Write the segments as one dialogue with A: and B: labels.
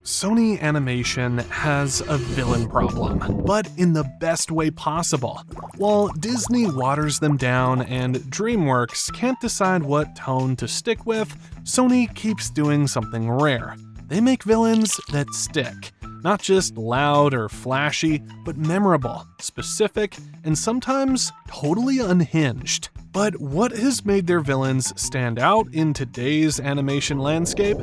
A: Sony Animation has a villain problem, but in the best way possible. While Disney waters them down and DreamWorks can't decide what tone to stick with, Sony keeps doing something rare. They make villains that stick. Not just loud or flashy, but memorable, specific, and sometimes totally unhinged. But what has made their villains stand out in today's animation landscape?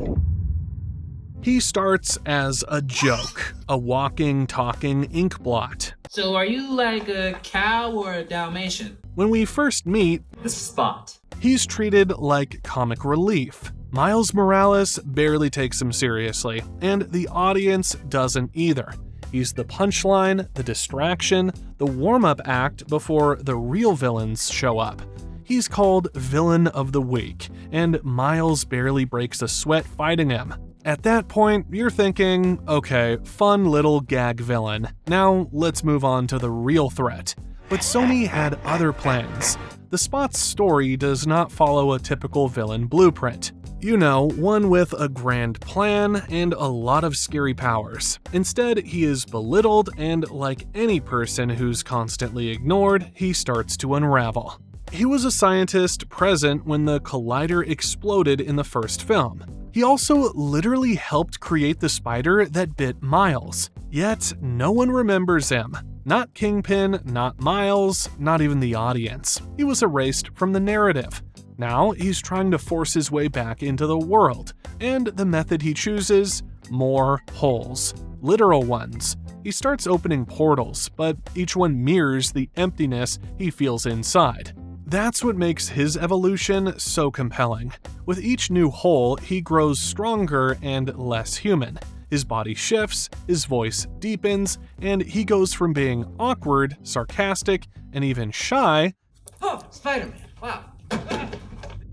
A: He starts as a joke, a walking, talking ink blot.
B: So are you like a cow or a Dalmatian?
A: When we first meet,
B: The Spot.
A: he's treated like comic relief. Miles Morales barely takes him seriously, and the audience doesn't either. He's the punchline, the distraction, the warm-up act before the real villains show up. He's called Villain of the Week, and Miles barely breaks a sweat fighting him. At that point, you're thinking, okay, fun little gag villain. Now let's move on to the real threat. But Sony had other plans. The Spot's story does not follow a typical villain blueprint. You know, one with a grand plan and a lot of scary powers. Instead, he is belittled, and like any person who's constantly ignored, he starts to unravel. He was a scientist present when the collider exploded in the first film. He also literally helped create the spider that bit Miles. Yet, no one remembers him. Not Kingpin, not Miles, not even the audience. He was erased from the narrative. Now, he's trying to force his way back into the world. And the method he chooses? More holes. Literal ones. He starts opening portals, but each one mirrors the emptiness he feels inside. That's what makes his evolution so compelling. With each new hole, he grows stronger and less human. His body shifts, his voice deepens, and he goes from being awkward, sarcastic, and even shy
B: Oh, Spider-Man. Wow.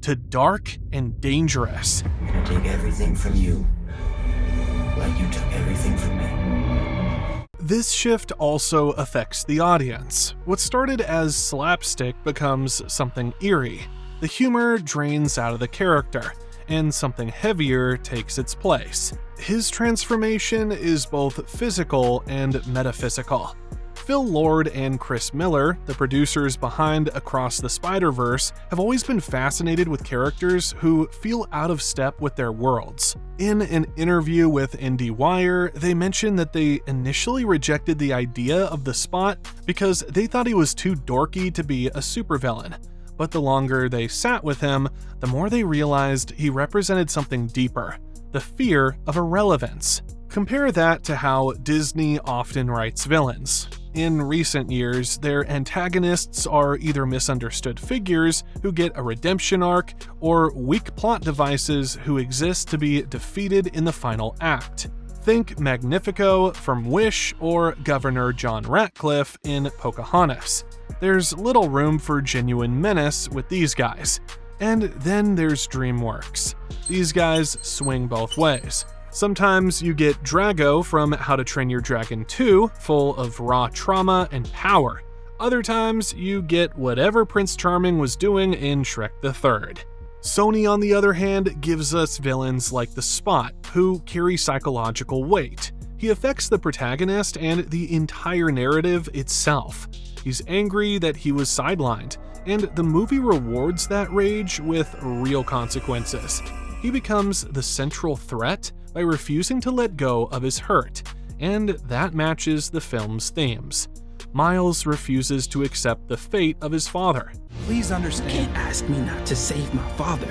A: to dark and dangerous.
C: I'm gonna take everything from you, like you took everything from me.
A: This shift also affects the audience. What started as slapstick becomes something eerie. The humor drains out of the character, and something heavier takes its place. His transformation is both physical and metaphysical. Phil Lord and Chris Miller, the producers behind Across the Spider-Verse, have always been fascinated with characters who feel out of step with their worlds. In an interview with IndieWire, they mentioned that they initially rejected the idea of the Spot because they thought he was too dorky to be a supervillain. But the longer they sat with him, the more they realized he represented something deeper: the fear of irrelevance. Compare that to how Disney often writes villains. In recent years, their antagonists are either misunderstood figures who get a redemption arc, or weak plot devices who exist to be defeated in the final act. Think Magnifico from Wish or Governor John Ratcliffe in Pocahontas. There's little room for genuine menace with these guys. And then there's DreamWorks. These guys swing both ways. Sometimes you get Drago from How to Train Your Dragon 2, full of raw trauma and power. Other times, you get whatever Prince Charming was doing in Shrek the Third. Sony, on the other hand, gives us villains like the Spot, who carry psychological weight. He affects the protagonist and the entire narrative itself. He's angry that he was sidelined, and the movie rewards that rage with real consequences. He becomes the central threat by refusing to let go of his hurt, and that matches the film's themes. Miles refuses to accept the fate of his father,
D: Please understand. You can't ask me not to save my father.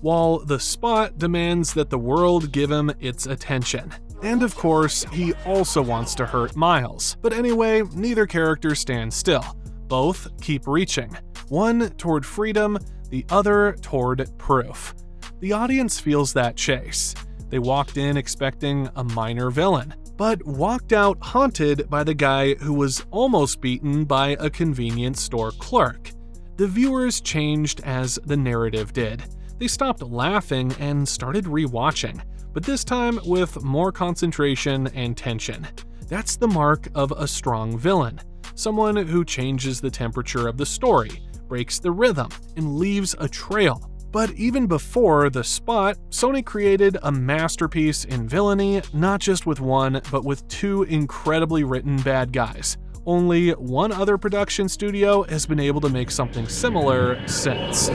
A: while the Spot demands that the world give him its attention. And of course, he also wants to hurt Miles. But anyway, neither character stands still. Both keep reaching. One toward freedom, the other toward proof. The audience feels that chase. They walked in expecting a minor villain, but walked out haunted by the guy who was almost beaten by a convenience store clerk. The viewers changed as the narrative did. They stopped laughing and started rewatching, but this time with more concentration and tension. That's the mark of a strong villain. Someone who changes the temperature of the story, breaks the rhythm, and leaves a trail. But even before The Spot, Sony created a masterpiece in villainy, not just with one, but with two incredibly written bad guys. Only one other production studio has been able to make something similar since.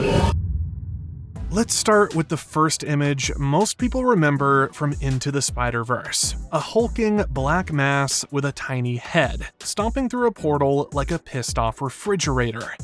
A: Let's start with the first image most people remember from Into the Spider-Verse. A hulking black mass with a tiny head, stomping through a portal like a pissed-off refrigerator.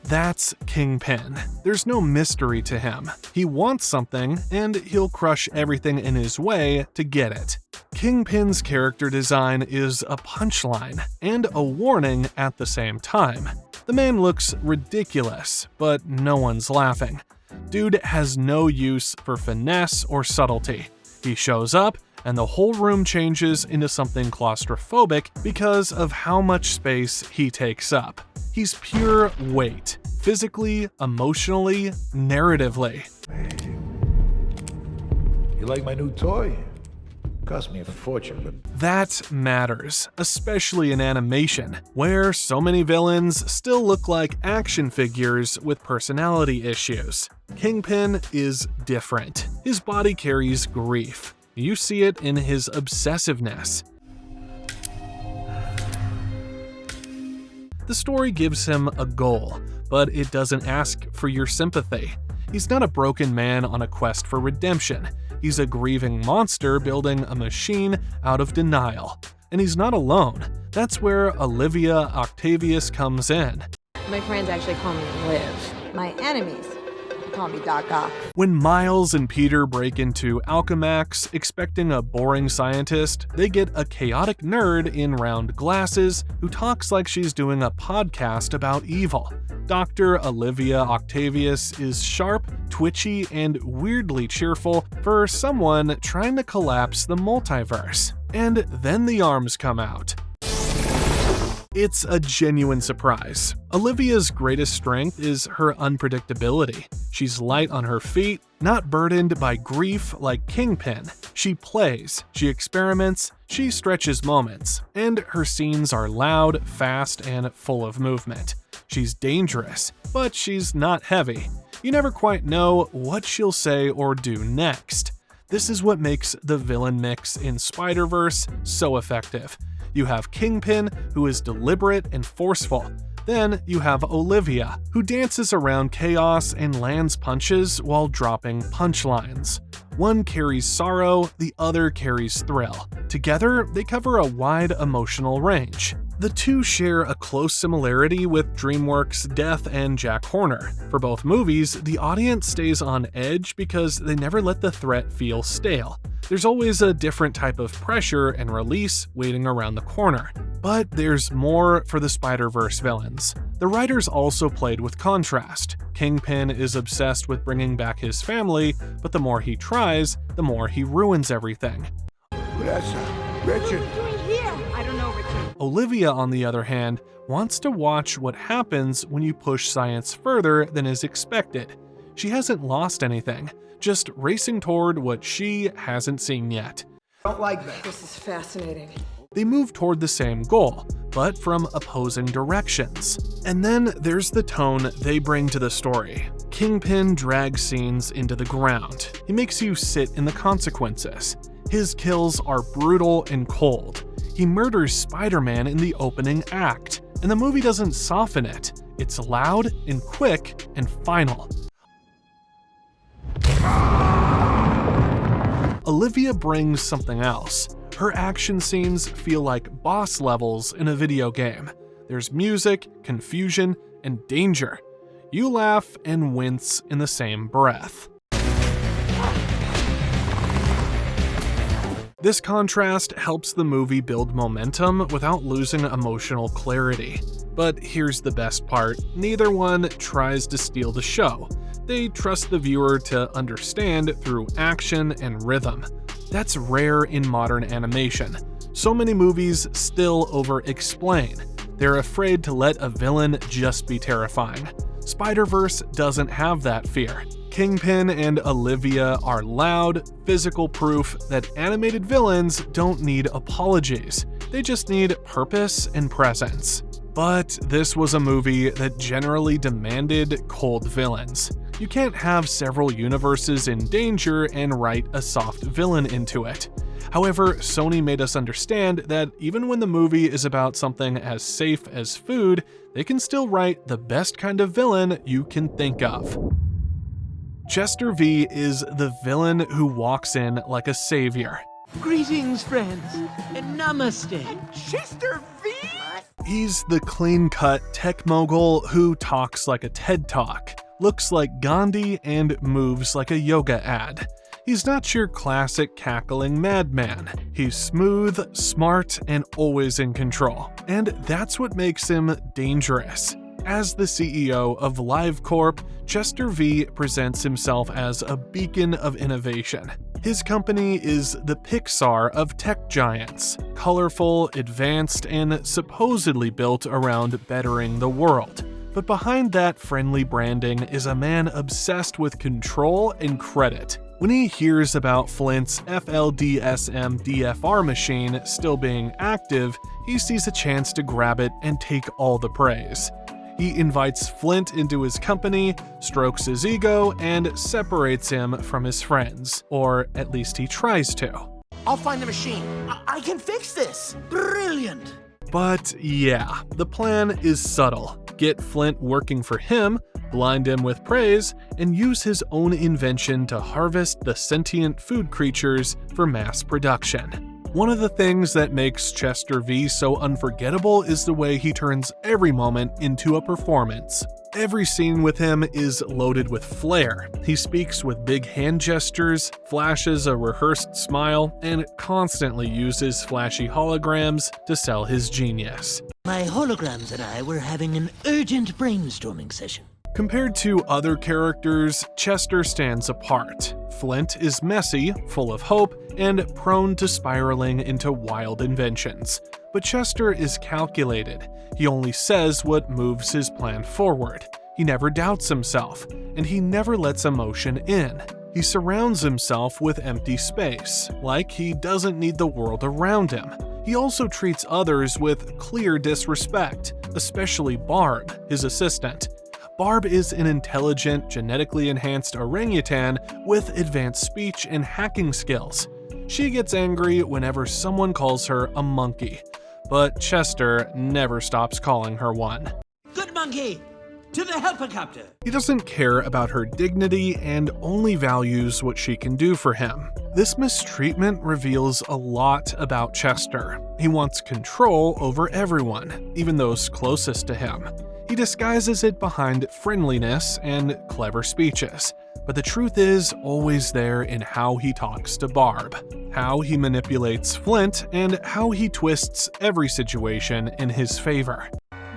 A: That's Kingpin. There's no mystery to him. He wants something, and he'll crush everything in his way to get it. Kingpin's character design is a punchline and a warning at the same time. The man looks ridiculous, but no one's laughing. Dude has no use for finesse or subtlety. He shows up, and the whole room changes into something claustrophobic because of how much space he takes up. He's pure weight, physically, emotionally, narratively.
E: Hey, you like my new toy? Cost me a fortune, but
A: That matters, especially in animation, where so many villains still look like action figures with personality issues. Kingpin is different. His body carries grief. You see it in his obsessiveness. The story gives him a goal, but it doesn't ask for your sympathy. He's not a broken man on a quest for redemption. He's a grieving monster building a machine out of denial. And he's not alone. That's where Olivia Octavius comes in.
F: My friends actually call me Liv. My enemies call me Doc Ock.
A: When Miles and Peter break into Alchemax expecting a boring scientist, they get a chaotic nerd in round glasses who talks like she's doing a podcast about evil. Dr. Olivia Octavius is sharp, twitchy, and weirdly cheerful for someone trying to collapse the multiverse. And then the arms come out. It's a genuine surprise. Olivia's greatest strength is her unpredictability. She's light on her feet, not burdened by grief like Kingpin. She plays, she experiments, she stretches moments, and her scenes are loud, fast, and full of movement. She's dangerous, but she's not heavy. You never quite know what she'll say or do next. This is what makes the villain mix in Spider-Verse so effective. You have Kingpin, who is deliberate and forceful. Then you have Olivia, who dances around chaos and lands punches while dropping punchlines. One carries sorrow, the other carries thrill. Together, they cover a wide emotional range. The two share a close similarity with DreamWorks' Death and Jack Horner. For both movies, the audience stays on edge because they never let the threat feel stale. There's always a different type of pressure and release waiting around the corner. But there's more for the Spider-Verse villains. The writers also played with contrast. Kingpin is obsessed with bringing back his family, but the more he tries, the more he ruins everything.
E: Richard.
F: I don't know, Richard.
A: Olivia, on the other hand, wants to watch what happens when you push science further than is expected. She hasn't lost anything, just racing toward what she hasn't seen yet.
E: Don't like that.
F: This is fascinating.
A: They move toward the same goal, but from opposing directions. And then there's the tone they bring to the story. Kingpin drags scenes into the ground. He makes you sit in the consequences. His kills are brutal and cold. He murders Spider-Man in the opening act, and the movie doesn't soften it. It's loud and quick and final. Olivia brings something else. Her action scenes feel like boss levels in a video game. There's music, confusion, and danger. You laugh and wince in the same breath. This contrast helps the movie build momentum without losing emotional clarity. But here's the best part, neither one tries to steal the show. They trust the viewer to understand through action and rhythm. That's rare in modern animation. So many movies still over-explain. They're afraid to let a villain just be terrifying. Spider-Verse doesn't have that fear. Kingpin and Olivia are loud, physical proof that animated villains don't need apologies. They just need purpose and presence. But this was a movie that generally demanded cold villains. You can't have several universes in danger and write a soft villain into it. However, Sony made us understand that even when the movie is about something as safe as food, they can still write the best kind of villain you can think of. Chester V is the villain who walks in like a savior.
G: Greetings, friends, and namaste. Chester V?
A: He's the clean-cut tech mogul who talks like a TED Talk, looks like Gandhi, and moves like a yoga ad. He's not your classic cackling madman. He's smooth, smart, and always in control. And that's what makes him dangerous. As the CEO of LiveCorp, Chester V presents himself as a beacon of innovation. His company is the Pixar of tech giants, colorful, advanced, and supposedly built around bettering the world. But behind that friendly branding is a man obsessed with control and credit. When he hears about Flint's FLDSM DFR machine still being active, he sees a chance to grab it and take all the praise. He invites Flint into his company, strokes his ego, and separates him from his friends, or at least he tries to.
G: I'll find the machine. I can fix this. Brilliant.
A: But yeah, the plan is subtle. Get Flint working for him, blind him with praise, and use his own invention to harvest the sentient food creatures for mass production. One of the things that makes Chester V so unforgettable is the way he turns every moment into a performance. Every scene with him is loaded with flair. He speaks with big hand gestures, flashes a rehearsed smile, and constantly uses flashy holograms to sell his genius.
G: My holograms and I were having an urgent brainstorming session.
A: Compared to other characters, Chester stands apart. Flint is messy, full of hope, and prone to spiraling into wild inventions. But Chester is calculated. He only says what moves his plan forward. He never doubts himself, and he never lets emotion in. He surrounds himself with empty space, like he doesn't need the world around him. He also treats others with clear disrespect, especially Barb, his assistant. Barb is an intelligent, genetically enhanced orangutan with advanced speech and hacking skills. She gets angry whenever someone calls her a monkey, but Chester never stops calling her one.
G: Good monkey! To the helicopter!
A: He doesn't care about her dignity and only values what she can do for him. This mistreatment reveals a lot about Chester. He wants control over everyone, even those closest to him. He disguises it behind friendliness and clever speeches, but the truth is always there in how he talks to Barb, how he manipulates Flint, and how he twists every situation in his favor.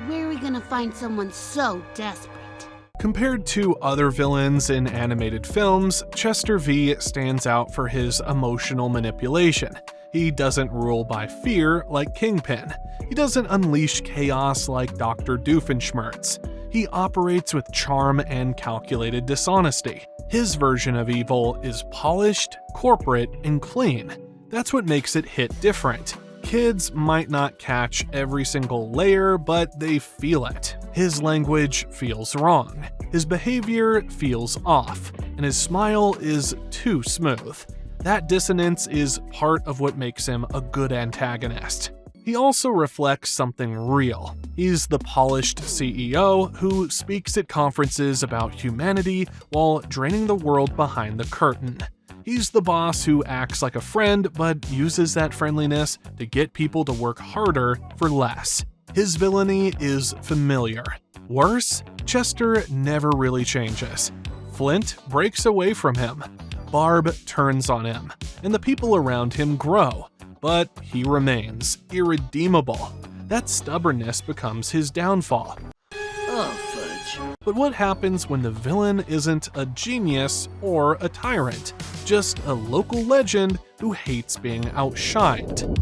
H: Where are we gonna find someone so desperate?
A: Compared to other villains in animated films, Chester V stands out for his emotional manipulation. He doesn't rule by fear like Kingpin. He doesn't unleash chaos like Dr. Doofenshmirtz. He operates with charm and calculated dishonesty. His version of evil is polished, corporate, and clean. That's what makes it hit different. Kids might not catch every single layer, but they feel it. His language feels wrong. His behavior feels off, and his smile is too smooth. That dissonance is part of what makes him a good antagonist. He also reflects something real. He's the polished CEO who speaks at conferences about humanity while draining the world behind the curtain. He's the boss who acts like a friend but uses that friendliness to get people to work harder for less. His villainy is familiar. Worse, Chester never really changes. Flint breaks away from him. Barb turns on him, and the people around him grow, but he remains irredeemable. That stubbornness becomes his downfall.
G: Oh, fudge.
A: But what happens when the villain isn't a genius or a tyrant, just a local legend who hates being outshined?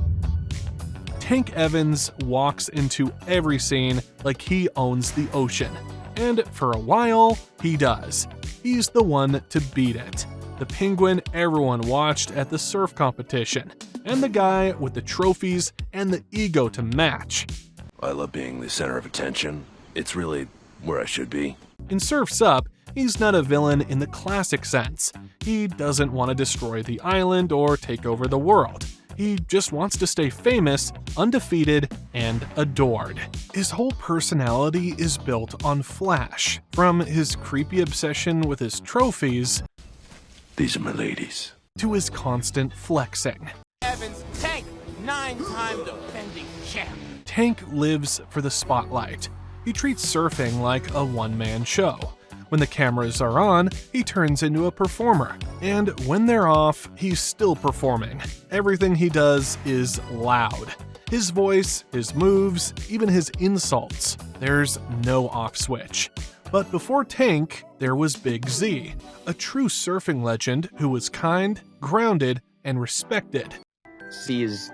A: Tank Evans walks into every scene like he owns the ocean, and for a while, he does. He's the one to beat it. The penguin everyone watched at the surf competition, and the guy with the trophies and the ego to match.
I: I love being the center of attention. It's really where I should be.
A: In Surf's Up, he's not a villain in the classic sense. He doesn't want to destroy the island or take over the world. He just wants to stay famous, undefeated, and adored. His whole personality is built on flash, from his creepy obsession with his trophies
I: These are my ladies.
A: to his constant flexing.
J: Evans, Tank, 9-time defending champ.
A: Tank lives for the spotlight. He treats surfing like a one-man show. When the cameras are on, he turns into a performer. And when they're off, he's still performing. Everything he does is loud. His voice, his moves, even his insults. There's no off switch. But before Tank, there was Big Z, a true surfing legend who was kind, grounded, and respected.
K: Z is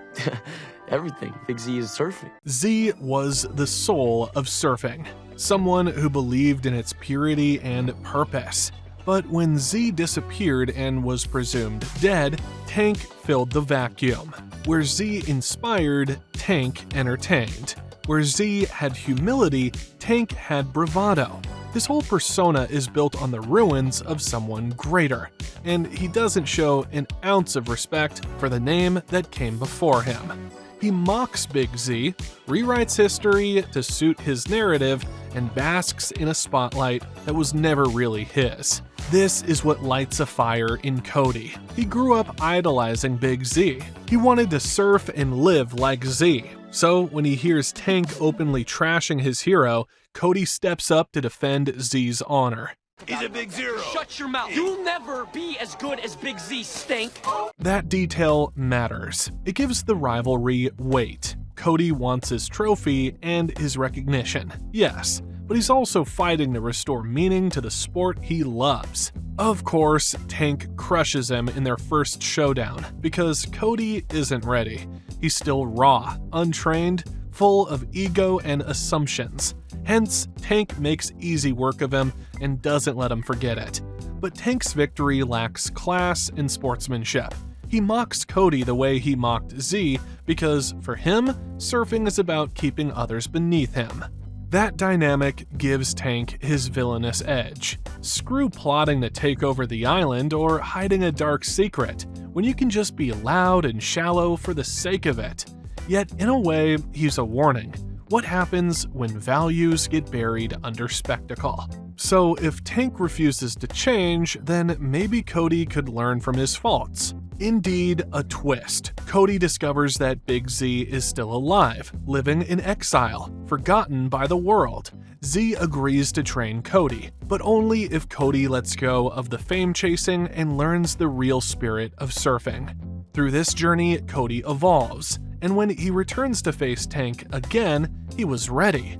K: everything. Big Z is surfing.
A: Z was the soul of surfing, someone who believed in its purity and purpose. But when Z disappeared and was presumed dead, Tank filled the vacuum. Where Z inspired, Tank entertained. Where Z had humility, Tank had bravado. His whole persona is built on the ruins of someone greater, and he doesn't show an ounce of respect for the name that came before him. He mocks Big Z, rewrites history to suit his narrative, and basks in a spotlight that was never really his. This is what lights a fire in Cody. He grew up idolizing Big Z. He wanted to surf and live like Z. So when he hears Tank openly trashing his hero, Cody steps up to defend Z's honor.
I: He's a big zero.
J: Shut your mouth. You'll never be as good as Big Z, Stink.
A: That detail matters. It gives the rivalry weight. Cody wants his trophy and his recognition, yes, but he's also fighting to restore meaning to the sport he loves. Of course, Tank crushes him in their first showdown, because Cody isn't ready. He's still raw, untrained, full of ego and assumptions. Hence, Tank makes easy work of him and doesn't let him forget it. But Tank's victory lacks class and sportsmanship. He mocks Cody the way he mocked Z because, for him, surfing is about keeping others beneath him. That dynamic gives Tank his villainous edge. Screw plotting to take over the island or hiding a dark secret, when you can just be loud and shallow for the sake of it. Yet, in a way, he's a warning. What happens when values get buried under spectacle? So if Tank refuses to change, then maybe Cody could learn from his faults. Indeed, a twist. Cody discovers that Big Z is still alive, living in exile, forgotten by the world. Z agrees to train Cody, but only if Cody lets go of the fame chasing and learns the real spirit of surfing. Through this journey, Cody evolves, and when he returns to face Tank again, he was ready.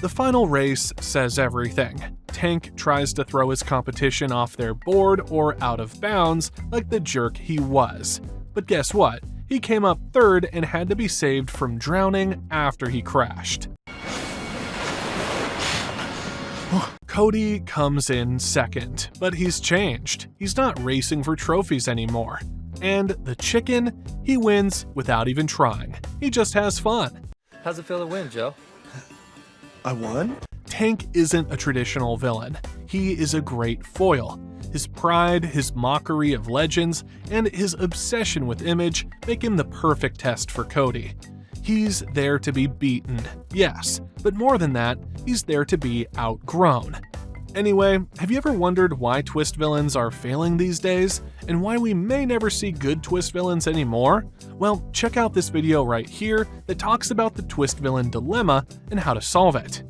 A: The final race says everything. Tank tries to throw his competition off their board or out of bounds like the jerk he was. But guess what? He came up third and had to be saved from drowning after he crashed. Cody comes in second, but he's changed. He's not racing for trophies anymore. And the chicken, he wins without even trying. He just has fun.
K: How's it feel to win, Joe?
L: I won?
A: Tank isn't a traditional villain. He is a great foil. His pride, his mockery of legends, and his obsession with image make him the perfect test for Cody. He's there to be beaten, yes, but more than that, he's there to be outgrown. Anyway, have you ever wondered why twist villains are failing these days, and why we may never see good twist villains anymore? Well, check out this video right here that talks about the twist villain dilemma and how to solve it.